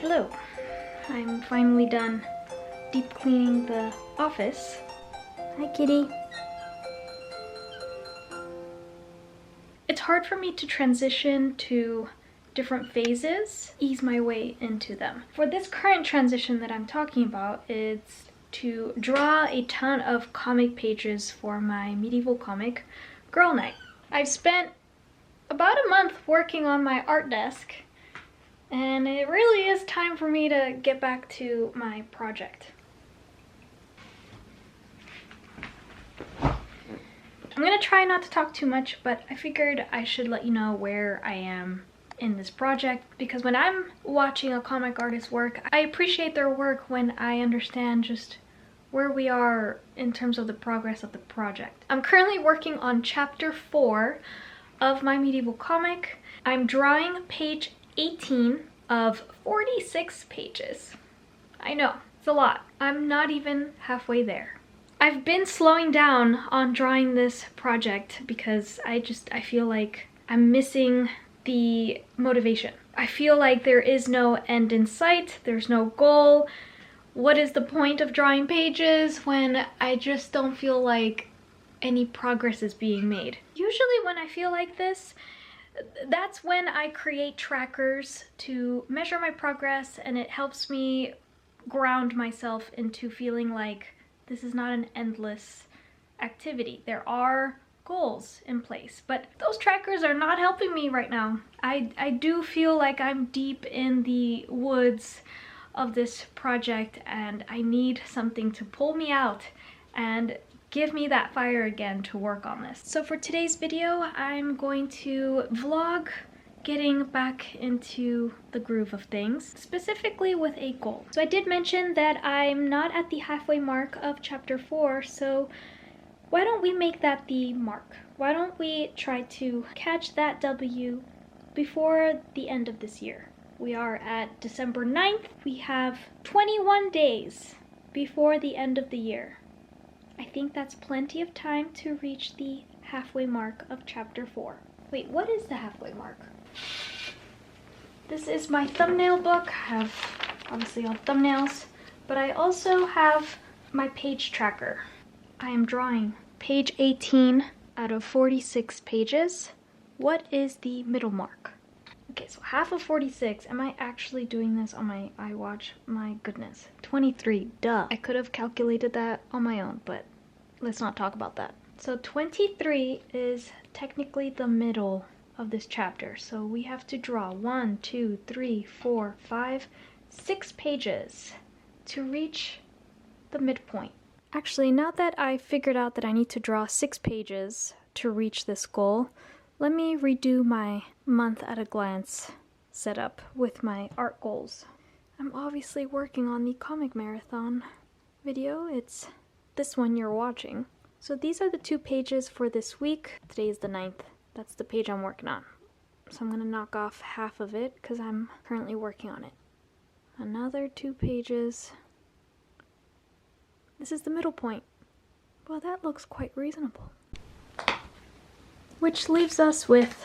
Hello. I'm finally done deep cleaning the office. Hi, kitty. It's hard for me to transition to different phases, ease my way into them. For this current transition that I'm talking about, it's to draw a ton of comic pages for my medieval comic Girl Night. I've spent about a month working on my art desk, and it really is time for me to get back to my project. I'm gonna try not to talk too much, but I figured I should let you know where I am in this project, because when I'm watching a comic artist work, I appreciate their work when I understand just where we are in terms of the progress of the project. I'm currently working on chapter 4 of my medieval comic. I'm drawing page 18 of 46 pages. I know, it's a lot. I'm not even halfway there. I've been slowing down on drawing this project because I feel like I'm missing the motivation. I feel like there is no end in sight, there's no goal. What is the point of drawing pages when I just don't feel like any progress is being made? Usually when I feel like this, that's when I create trackers to measure my progress, and it helps me ground myself into feeling like this is not an endless activity. There are goals in place, but those trackers are not helping me right now. I do feel like I'm deep in the woods of this project, and I need something to pull me out and give me that fire again to work on this. So for today's video, I'm going to vlog getting back into the groove of things, specifically with a goal. So I did mention that I'm not at the halfway mark of chapter 4, so why don't we make that the mark? Why don't we try to catch that W before the end of this year? We are at December 9th. We have 21 days before the end of the year. I think that's plenty of time to reach the halfway mark of chapter 4. Wait, what is the halfway mark? This is my thumbnail book. I have obviously all thumbnails, but I also have my page tracker. I am drawing page 18 out of 46 pages. What is the middle mark? Okay, so half of 46. Am I actually doing this on my iWatch? My goodness. 23, duh. I could have calculated that on my own, but let's not talk about that. So 23 is technically the middle of this chapter. So we have to draw 1, 2, 3, 4, 5, 6 pages to reach the midpoint. Actually, now that I figured out that I need to draw 6 pages to reach this goal, let me redo my month at a glance setup with my art goals. I'm obviously working on the comic marathon video. It's this one you're watching. So these are the 2 pages for this week. Today is the 9th. That's the page I'm working on. So I'm gonna knock off half of it because I'm currently working on it. Another 2 pages. This is the middle point. Well, that looks quite reasonable. Which leaves us with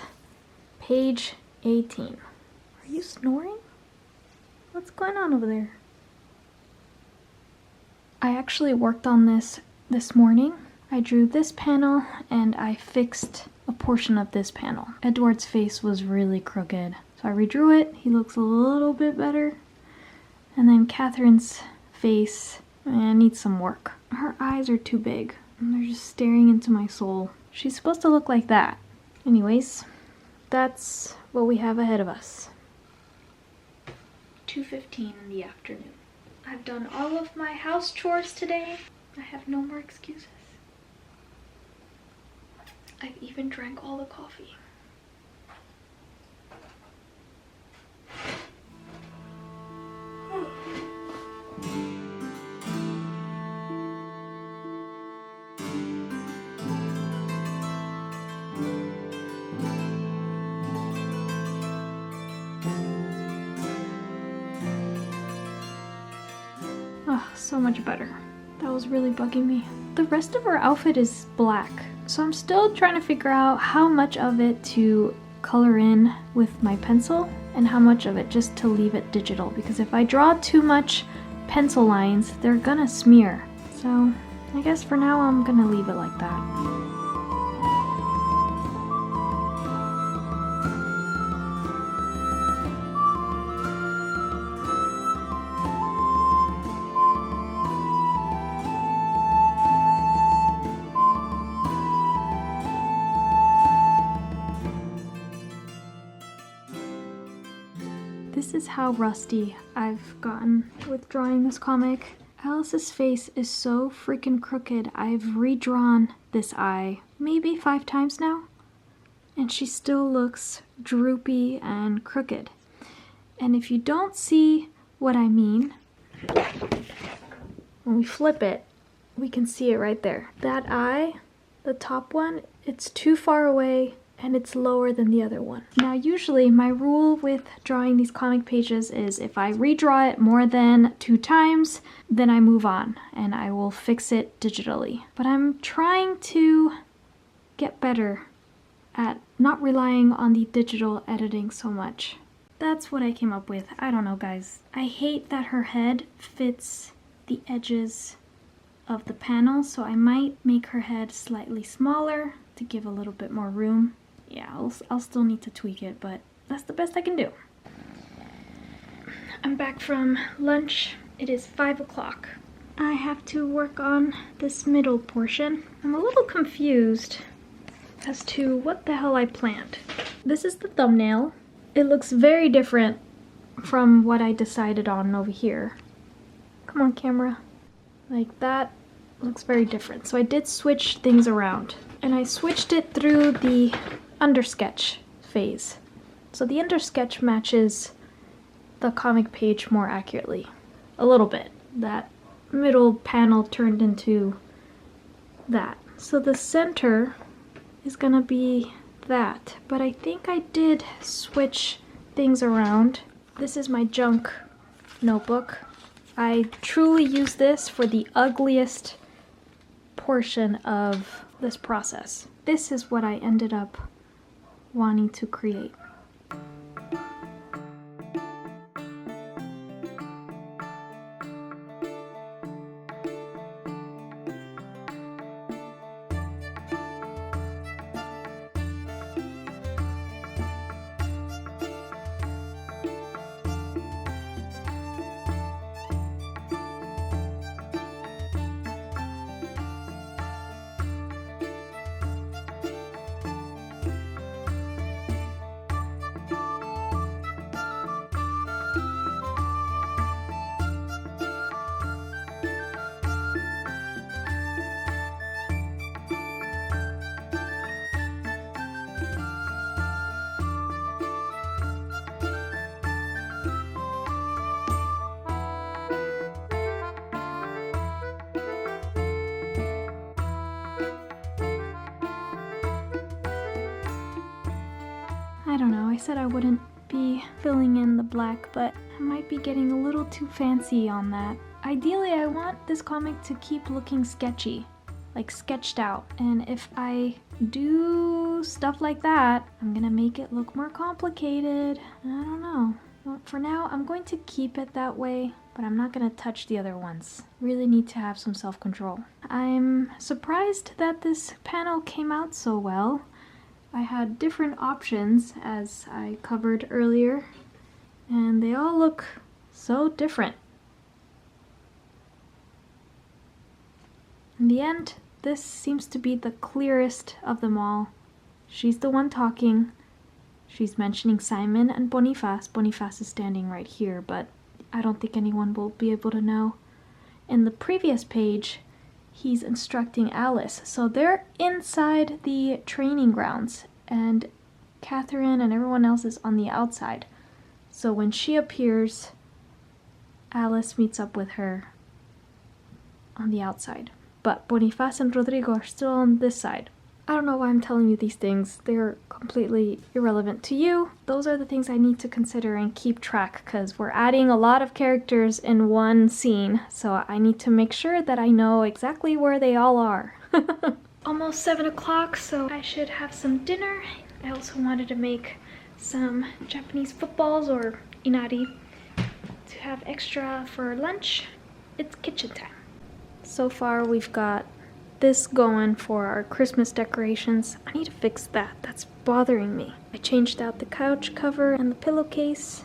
page 18. Are you snoring? What's going on over there? I actually worked on this morning. I drew this panel and I fixed a portion of this panel. Edward's face was really crooked, so I redrew it. He looks a little bit better. And then Catherine's face needs some work. Her eyes are too big and they're just staring into my soul. She's supposed to look like that. Anyways, that's what we have ahead of us. 2:15 in the afternoon. I've done all of my house chores today. I have no more excuses. I've even drank all the coffee. Oh, so much better. That was really bugging me. The rest of her outfit is black, so I'm still trying to figure out how much of it to color in with my pencil and how much of it just to leave it digital, because if I draw too much pencil lines, they're gonna smear. So I guess for now I'm gonna leave it like that. This is how rusty I've gotten with drawing this comic. Alice's face is so freaking crooked. I've redrawn this eye maybe 5 times now, and she still looks droopy and crooked. And if you don't see what I mean, when we flip it, we can see it right there. That eye, the top one, it's too far away and it's lower than the other one. Now usually my rule with drawing these comic pages is if I redraw it more than 2 times, then I move on and I will fix it digitally. But I'm trying to get better at not relying on the digital editing so much. That's what I came up with. I don't know, guys. I hate that her head fits the edges of the panel, so I might make her head slightly smaller to give a little bit more room. Yeah, I'll still need to tweak it, but that's the best I can do. I'm back from lunch. It is 5 o'clock. I have to work on this middle portion. I'm a little confused as to what the hell I planned. This is the thumbnail. It looks very different from what I decided on over here. Come on, camera. Like that looks very different. So I did switch things around, and I switched it through the undersketch phase. So the undersketch matches the comic page more accurately. A little bit. That middle panel turned into that. So the center is gonna be that, but I think I did switch things around. This is my junk notebook. I truly use this for the ugliest portion of this process. This is what I ended up wanting to create. I don't know, I said I wouldn't be filling in the black, but I might be getting a little too fancy on that. Ideally, I want this comic to keep looking sketchy, like sketched out. And if I do stuff like that, I'm gonna make it look more complicated. I don't know. Well, for now, I'm going to keep it that way, but I'm not gonna touch the other ones. Really need to have some self-control. I'm surprised that this panel came out so well. I had different options, as I covered earlier, and they all look so different. In the end, this seems to be the clearest of them all. She's the one talking. She's mentioning Simon and Boniface. Boniface is standing right here, but I don't think anyone will be able to know. In the previous page, he's instructing Alice. So they're inside the training grounds, and Catherine and everyone else is on the outside. So when she appears, Alice meets up with her on the outside. But Boniface and Rodrigo are still on this side. I don't know why I'm telling you these things. They're completely irrelevant to you. Those are the things I need to consider and keep track, because we're adding a lot of characters in one scene, so I need to make sure that I know exactly where they all are. Almost 7 o'clock, so I should have some dinner. I also wanted to make some Japanese footballs or inari to have extra for lunch. It's kitchen time. So far we've got this going for our Christmas decorations. I need to fix that. That's bothering me. I changed out the couch cover and the pillowcase.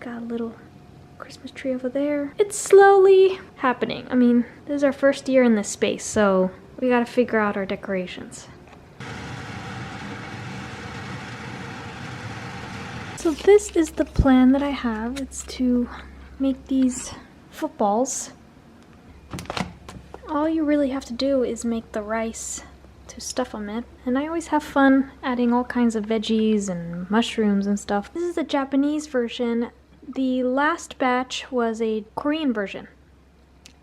Got a little Christmas tree over there. It's slowly happening. I mean, this is our first year in this space, so we gotta figure out our decorations. So this is the plan that I have. It's to make these footballs. All you really have to do is make the rice to stuff them in. And I always have fun adding all kinds of veggies and mushrooms and stuff. This is the Japanese version. The last batch was a Korean version.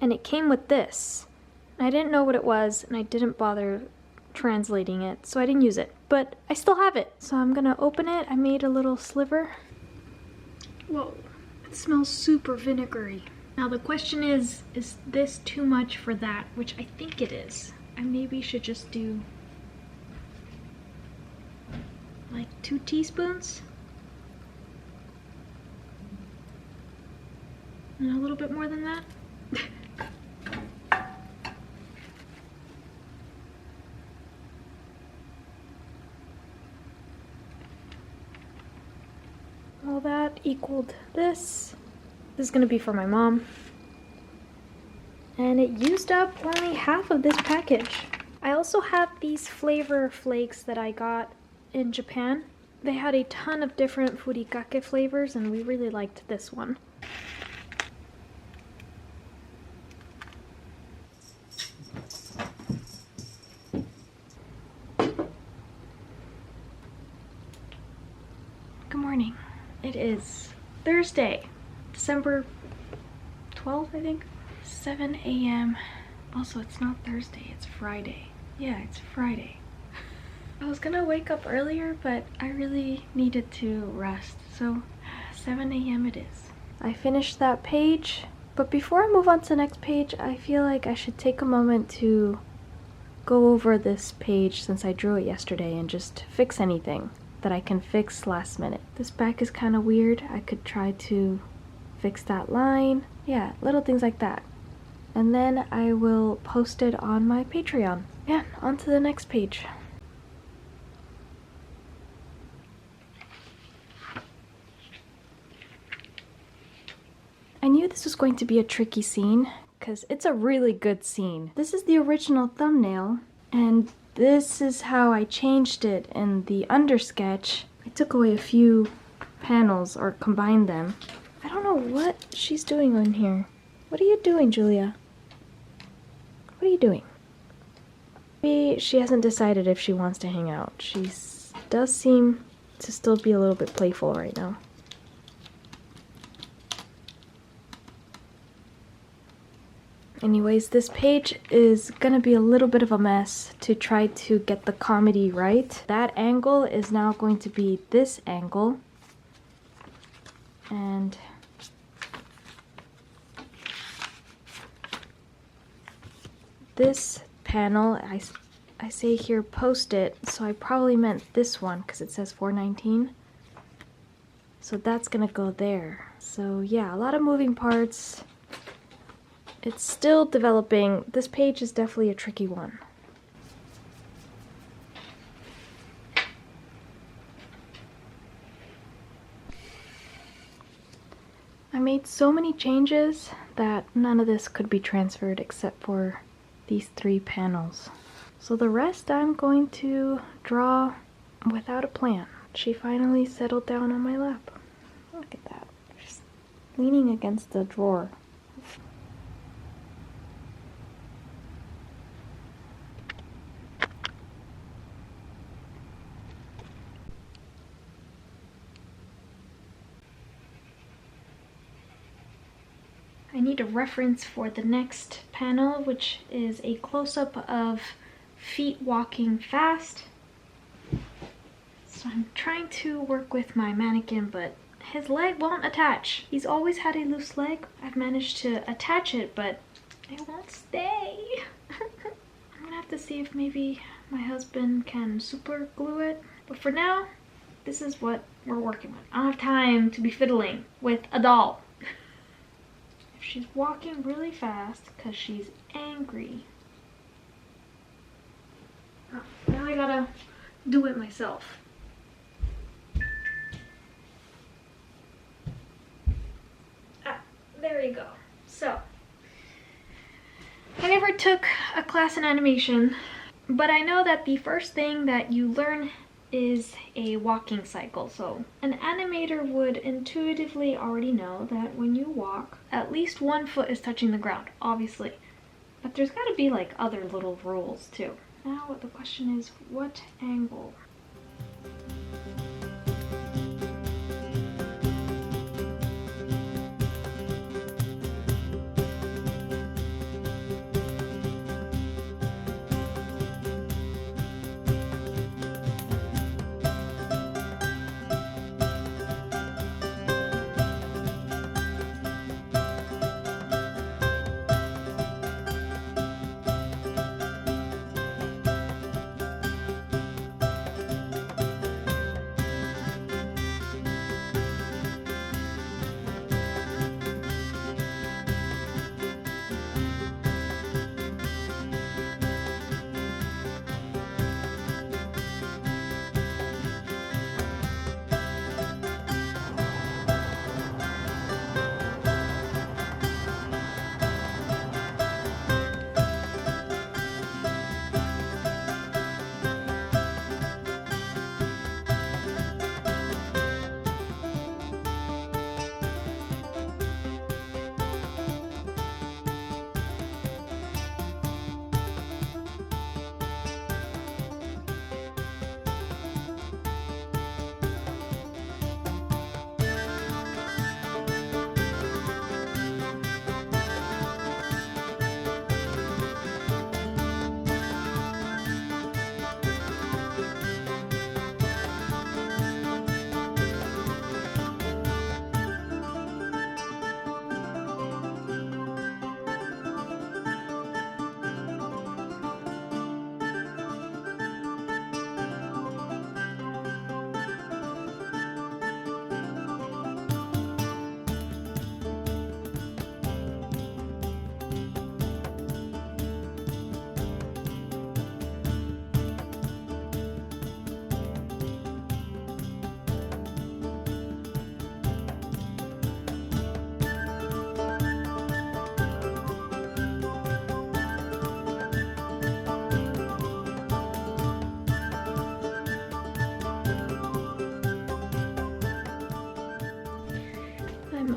And it came with this. I didn't know what it was and I didn't bother translating it, so I didn't use it. But I still have it. So I'm gonna open it. I made a little sliver. Whoa, it smells super vinegary. Now the question is this too much for that? Which I think it is. I maybe should just do like 2 teaspoons. And a little bit more than that. Well, that equaled this. This is gonna be for my mom. And it used up only half of this package. I also have these flavor flakes that I got in Japan. They had a ton of different furikake flavors and we really liked this one. Good morning. It is Thursday, December 12th, I think. 7 a.m. Also, it's not Thursday, it's Friday. Yeah, it's Friday. I was gonna wake up earlier, but I really needed to rest, so 7 a.m. it is. I finished that page, but before I move on to the next page, I feel like I should take a moment to go over this page since I drew it yesterday and just fix anything that I can fix last minute. This back is kind of weird. I could try to fix that line. Yeah, little things like that. And then I will post it on my Patreon. Yeah, on to the next page. I knew this was going to be a tricky scene because it's a really good scene. This is the original thumbnail and this is how I changed it in the undersketch. I took away a few panels or combined them. I don't know what she's doing in here. What are you doing, Julia? What are you doing? Maybe she hasn't decided if she wants to hang out. She does seem to still be a little bit playful right now. Anyways, this page is gonna be a little bit of a mess to try to get the comedy right. That angle is now going to be this angle. And this panel, I say here post it, so I probably meant this one because it says 419. So that's gonna go there. So yeah, a lot of moving parts. It's still developing. This page is definitely a tricky one. I made so many changes that none of this could be transferred except for these 3 panels. So the rest I'm going to draw without a plan. She finally settled down on my lap. Look at that. Just leaning against the drawer. I need a reference for the next panel, which is a close-up of feet walking fast. So I'm trying to work with my mannequin, but his leg won't attach. He's always had a loose leg. I've managed to attach it, but it won't stay. I'm gonna have to see if maybe my husband can super glue it. But for now, this is what we're working with. I don't have time to be fiddling with a doll. If she's walking really fast because she's angry. Oh, now I gotta do it myself. There you go. So, I never took a class in animation, but I know that the first thing that you learn is a walking cycle. So an animator would intuitively already know that when you walk, at least one foot is touching the ground, obviously. But there's got to be like other little rules too. Now the question is, what angle?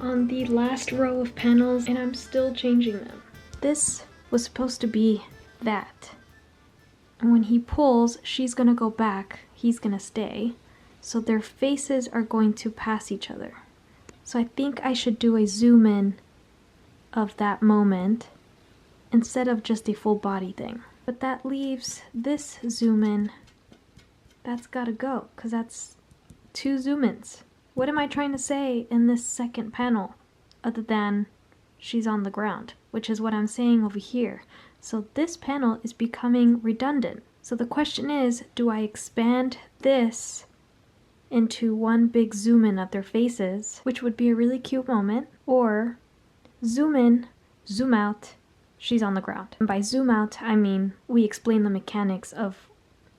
On the last row of panels and I'm still changing them. This was supposed to be that. And when he pulls, she's gonna go back, he's gonna stay. So their faces are going to pass each other. So I think I should do a zoom in of that moment instead of just a full body thing. But that leaves this zoom in. That's gotta go, because that's 2 zoom ins. What am I trying to say in this second panel other than she's on the ground, which is what I'm saying over here. So this panel is becoming redundant. So the question is, do I expand this into one big zoom in of their faces, which would be a really cute moment, or zoom in, zoom out, she's on the ground. And by zoom out, I mean we explain the mechanics of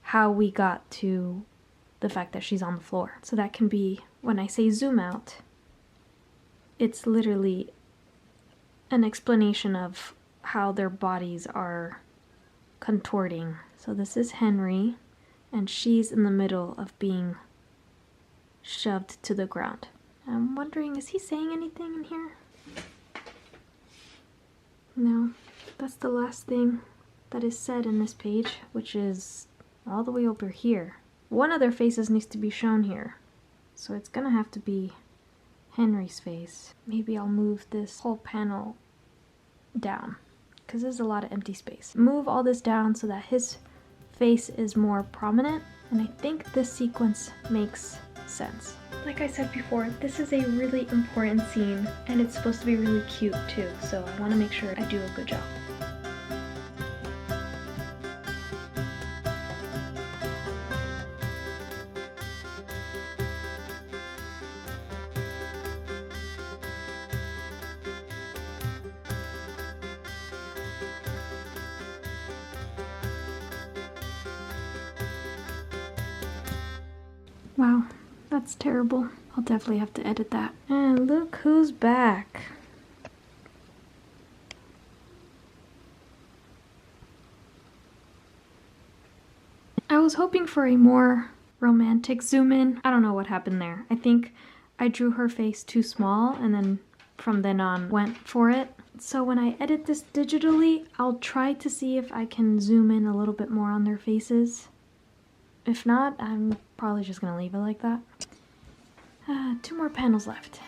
how we got to the fact that she's on the floor. So that can be, when I say zoom out, it's literally an explanation of how their bodies are contorting. So this is Henry, and she's in the middle of being shoved to the ground. I'm wondering, is he saying anything in here? No, that's the last thing that is said in this page, which is all the way over here. One of their faces needs to be shown here. So it's gonna have to be Henry's face. Maybe I'll move this whole panel down, because there's a lot of empty space. Move all this down so that his face is more prominent, and I think this sequence makes sense. Like I said before, this is a really important scene, and it's supposed to be really cute too, so I want to make sure I do a good job. Wow, that's terrible. I'll definitely have to edit that. And look who's back. I was hoping for a more romantic zoom in. I don't know what happened there. I think I drew her face too small and then from then on went for it. So when I edit this digitally, I'll try to see if I can zoom in a little bit more on their faces. If not, I'm probably just gonna leave it like that. 2 more panels left.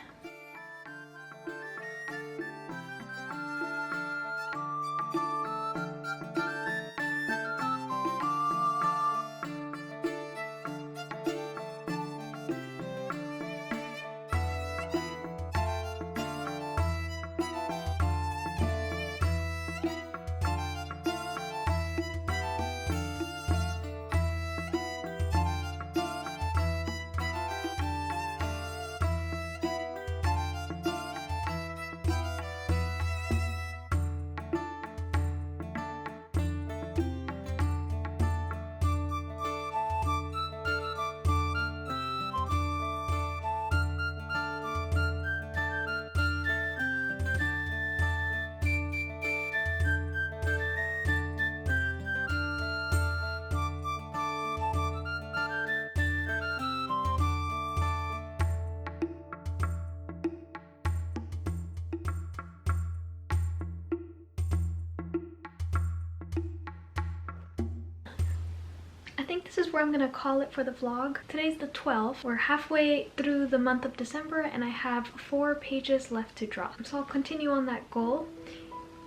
I think this is where I'm gonna call it for the vlog. Today's the 12th. We're halfway through the month of December and I have 4 pages left to draw. So I'll continue on that goal.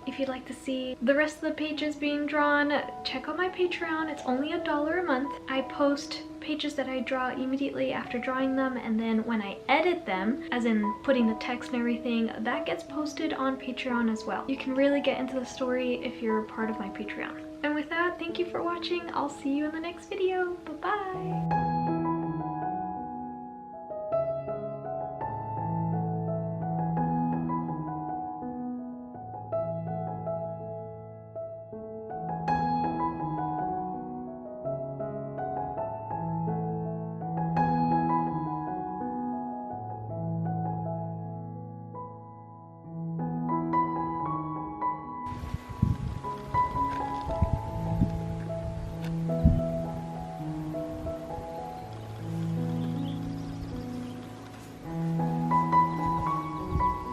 If you'd like to see the rest of the pages being drawn, check out my Patreon. It's only $1 a month. I post pages that I draw immediately after drawing them, and then when I edit them, as in putting the text and everything, that gets posted on Patreon as well. You can really get into the story if you're part of my Patreon. And with that, thank you for watching. I'll see you in the next video. Bye-bye!